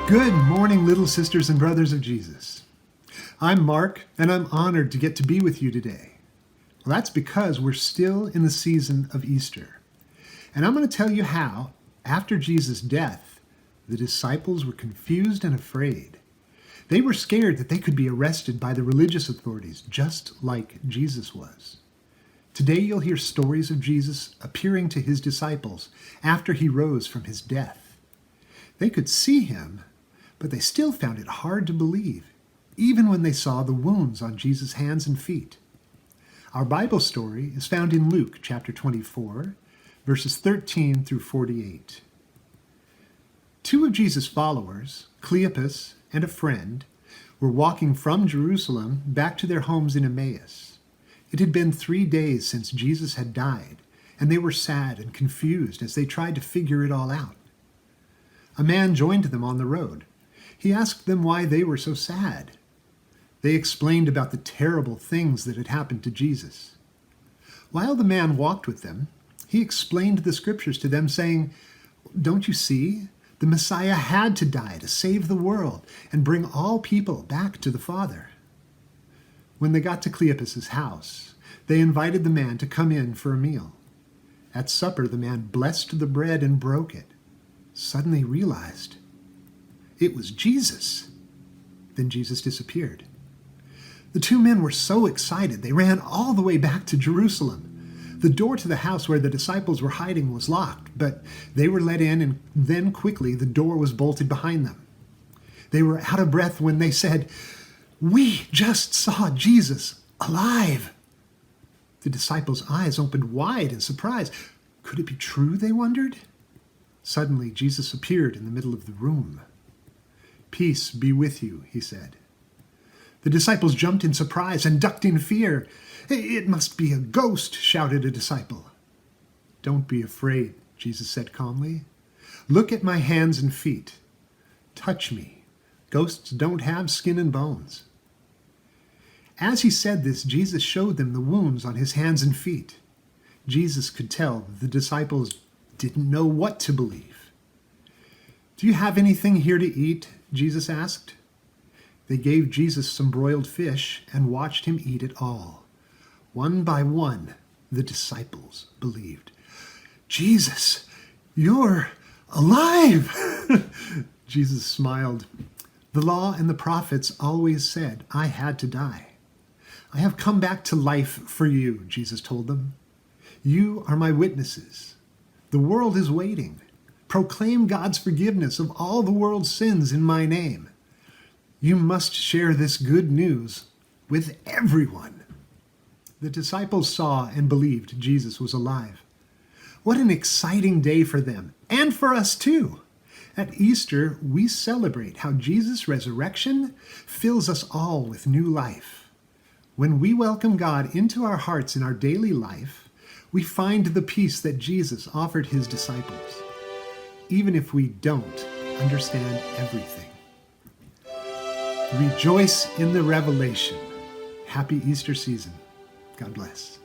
Good morning, little sisters and brothers of Jesus. I'm Mark, and I'm honored to get to be with you today. Well, that's because we're still in the season of Easter. And I'm going to tell you how, after Jesus' death, the disciples were confused and afraid. They were scared that they could be arrested by the religious authorities, just like Jesus was. Today you'll hear stories of Jesus appearing to his disciples after he rose from his death. They could see him, but they still found it hard to believe, even when they saw the wounds on Jesus' hands and feet. Our Bible story is found in Luke chapter 24, verses 13 through 48. Two of Jesus' followers, Cleopas and a friend, were walking from Jerusalem back to their homes in Emmaus. It had been 3 days since Jesus had died, and they were sad and confused as they tried to figure it all out. A man joined them on the road. He asked them why they were so sad. They explained about the terrible things that had happened to Jesus. While the man walked with them, he explained the scriptures to them, saying, "Don't you see? The Messiah had to die to save the world and bring all people back to the Father." When they got to Cleopas's house, they invited the man to come in for a meal. At supper, the man blessed the bread and broke it. Suddenly realized it was Jesus. Then Jesus disappeared. The two men were so excited, they ran all the way back to Jerusalem. The door to the house where the disciples were hiding was locked, but they were let in, and then quickly the door was bolted behind them. They were out of breath when they said, "We just saw Jesus alive." The disciples' eyes opened wide in surprise. Could it be true, they wondered? Suddenly, Jesus appeared in the middle of the room. "Peace be with you," he said. The disciples jumped in surprise and ducked in fear. "It must be a ghost," shouted a disciple. "Don't be afraid," Jesus said calmly. "Look at my hands and feet. Touch me. Ghosts don't have skin and bones." As he said this, Jesus showed them the wounds on his hands and feet. Jesus could tell that the disciples didn't know what to believe. "Do you have anything here to eat?" Jesus asked. They gave Jesus some broiled fish and watched him eat it all. One by one, the disciples believed. "Jesus, you're alive!" Jesus smiled. "The law and the prophets always said I had to die. I have come back to life for you," Jesus told them. "You are my witnesses. The world is waiting. Proclaim God's forgiveness of all the world's sins in my name. You must share this good news with everyone." The disciples saw and believed Jesus was alive. What an exciting day for them, and for us too. At Easter, we celebrate how Jesus' resurrection fills us all with new life. When we welcome God into our hearts in our daily life, we find the peace that Jesus offered his disciples, even if we don't understand everything. Rejoice in the revelation. Happy Easter season. God bless.